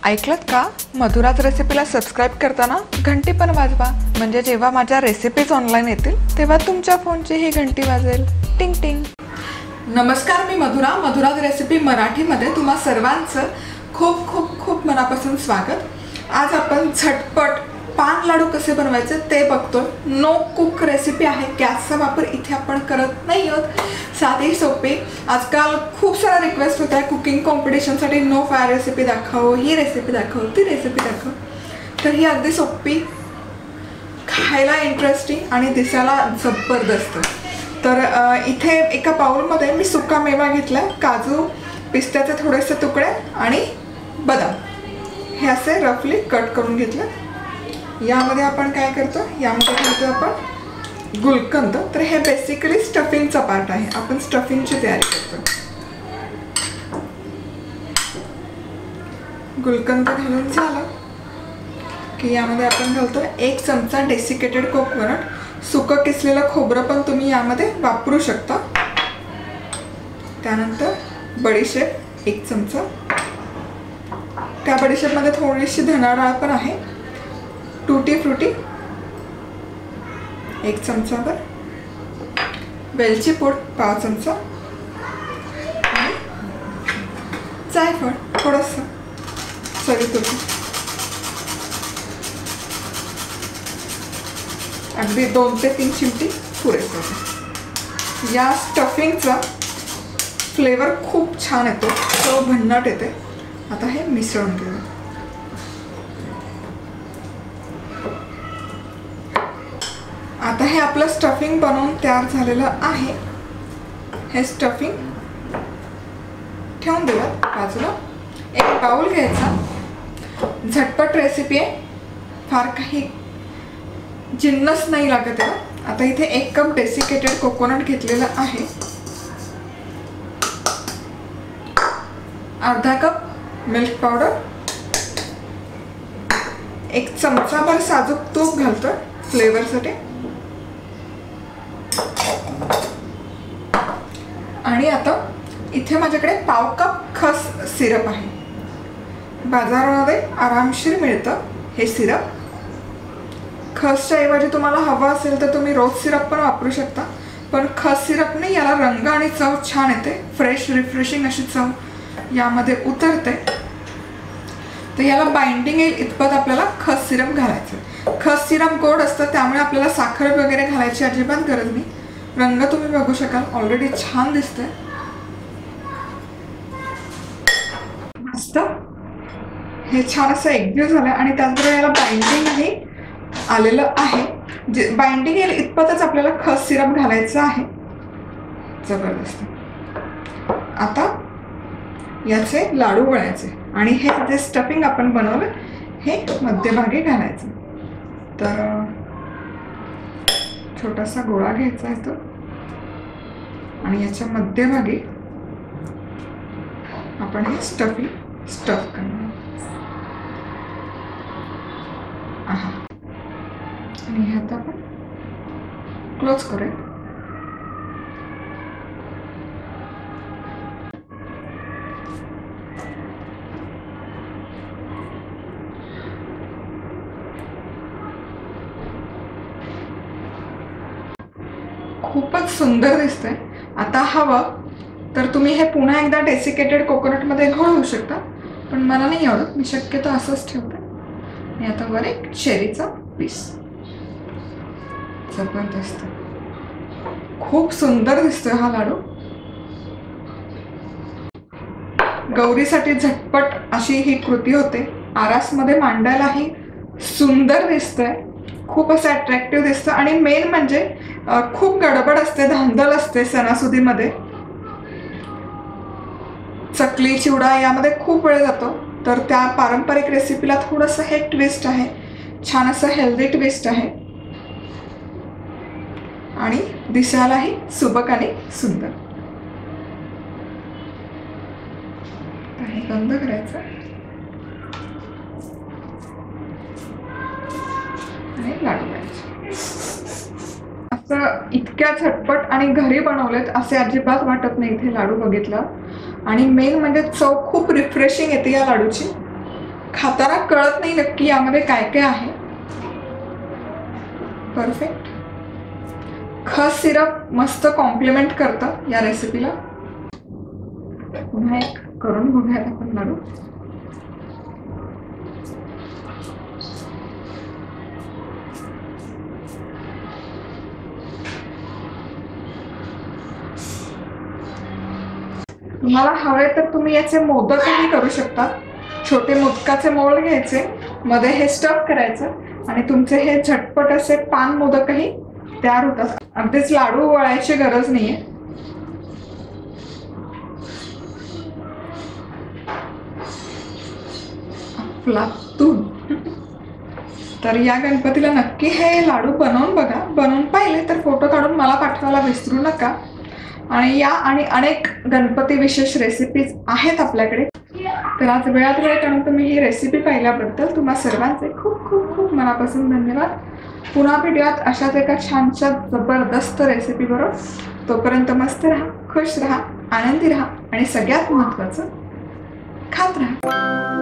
ऐकलत का? मधुराज रेसिपीला सबस्क्राईब करताना घंटी पण वाजवा, म्हणजे जेव्हा माझ्या रेसिपीज ऑनलाईन येतील तेव्हा तुमच्या फोनची ही घंटी वाजेल. टिंग टिंग. नमस्कार, मी मधुराज रेसिपी मराठीमध्ये तुम्हा सर्वांचं खूप खूप खूप मनापासून स्वागत. आज आपण झटपट पान लाडू कसे बनवायचे ते बघतोय. नो कुक रेसिपी आहे. गॅसचा वापर इथे आपण करत नाही आहोत. साधी सोपी. आजकाल खूप सारा रिक्वेस्ट होत आहे कुकिंग कॉम्पिटिशनसाठी, नो फायर रेसिपी दाखव, ही रेसिपी दाखव, ती रेसिपी दाखव. तर ही अगदी सोपी, खायला इंटरेस्टिंग आणि दिसायला जबरदस्त. तर इथे एका बाउलमध्ये मी सुका मेवा घेतला, काजू, पिस्त्याचे थोडेसे तुकडे आणि बदाम हे असे रफली कट करून घेतले. यामध्ये आपण काय करतो, यामध्ये घालतो आपण गुलकंद. तर हे बेसिकली स्टफिंगचा पार्ट आहे. आपण स्टफिंगची तयारी करतो. गुलकंद घालून झालं की यामध्ये आपण घालतो 1 चमचा डेसिकेटेड कोकोनट. सुकं किसलेलं खोबरं पण तुम्ही यामध्ये वापरू शकता. त्यानंतर बडीशेप 1 चमचा. त्या बडीशेपमध्ये थोडीशी धना डाळ पण आहे. टूटी फ्रुटी 1 चमचाभर. वेलची पूड 1/2 चमचा. आणि जायफळ थोडंसं चवीपुरतं. अगदी 2 ते 3 चिमटी पुरेसं आहे. या स्टफिंगचा फ्लेवर खूप छान येतो, चव भन्नाट येते. आता हे मिसळून घेऊ. आता हे आपलं स्टफिंग बनवून तयार झालेलं आहे. हे स्टफिंग ठेवून देऊया बाजूला. एक बाउल घ्यायचा. झटपट रेसिपी आहे, फार काही जिन्नस नाही लागत आहे. आता इथे 1 कप डेसिकेटेड कोकोनट घेतलेलं आहे. अर्धा कप मिल्क पावडर. 1 चमचाभर साजूक तूप घालतोय फ्लेवरसाठी. आणि आता इथे माझ्याकडे 1/2 कप खस सिरप आहे. बाजारामध्ये आरामशीर मिळतं हे सिरप. खसच्या ऐवजी तुम्हाला हवं असेल तर तुम्ही रोज सिरप पण वापरू शकता, पण खस सिरपने याला रंग आणि चव छान येते. फ्रेश रिफ्रेशिंग अशी चव यामध्ये उतरते. तर याला बाइंडिंग येईल इतपत आपल्याला खस सिरप घालायचं. खस सिरप गोड असतं, त्यामुळे आपल्याला साखर वगैरे घालायची अजिबात गरज नाही. रंग तुम्ही बघू शकाल, ऑलरेडी छान दिसतंय. मस्त हे छान असं एकजीव झालं आणि त्याचबरोबर याला बाइंडिंगही आलेलं आहे. जे बाइंडिंग येईल इतपतच आपल्याला खस सिरप घालायचं आहे. जबरदस्त. आता याचे लाडू वळायचे आणि हे जे स्टफिंग आपण बनवलं हे मध्यभागी घालायचं. तर छोटासा गोळा घ्यायचा आहे तो आणि याच्या मध्यभागी आपण हे स्टफिंग स्टफ करणार. आणि हे आता आपण क्लोज करूया. खूपच सुंदर दिसतंय. आता हवं तर तुम्ही हे पुन्हा एकदा डेसिकेटेड कोकोनटमध्ये घोळवू शकता, पण मला नाही आवडत. मी शक्यतो असंच ठेवते. आणि आता वर एक चेरीचा पीस. जबरदस्त, खूप सुंदर दिसतोय हा लाडू. गौरीसाठी झटपट अशी ही कृती होते. आरासमध्ये मांडायलाही सुंदर दिसतंय. खूप असं अट्रॅक्टिव्ह दिसतं. आणि मेन म्हणजे खूप गडबड असते, धांदल असते सणासुदीमध्ये. चकली, चिवडा यामध्ये खूप वेळ जातो. तर त्या पारंपरिक रेसिपीला थोडंसं हे ट्विस्ट आहे. छान असं हेल्दी ट्विस्ट आहे आणि दिसायलाही सुबक आणि सुंदर. हे बंद करायचं आणि लाडू करायचे. असं इतक्या झटपट आणि घरी बनवलेत असे अजिबात वाटत नाही इथे लाडू बघितलं. आणि मेन म्हणजे चव खूप रिफ्रेशिंग येते या लाडूची. खाताना कळत नाही नक्की यामध्ये काय काय आहे. परफेक्ट. खस सिरप मस्त कॉम्प्लिमेंट करतं या रेसिपीला. पुन्हा एक करून बघूयात आपण लाडू. तुम्हाला हवे तर तुम्ही याचे मोदकही करू शकता. छोटे मोदकाचे मोल्ड घ्यायचे, मध्ये हे स्टफ करायचं आणि तुमचे हे झटपट असे पान मोदकही तयार होतात. अगदीच लाडू वळायची गरज नाहीये. अफलातून. तर या गणपतीला नक्की हे लाडू बनवून बघा. बनवून पाहिले तर फोटो काढून मला पाठवायला विसरू नका. आणि या आणि अनेक गणपती विशेष रेसिपीज आहेत आपल्याकडे. तर आज वेळात वेळ काढून तुम्ही ही रेसिपी पाहिल्याबद्दल तुम्हा सर्वांचे खूप खूप खूप मनापासून धन्यवाद. पुन्हा भेटूयात अशाच एका छानशा जबरदस्त रेसिपी बरोबर. तोपर्यंत मस्त राहा, खुश राहा, आनंदी राहा आणि सगळ्यात महत्त्वाचं खात राहा.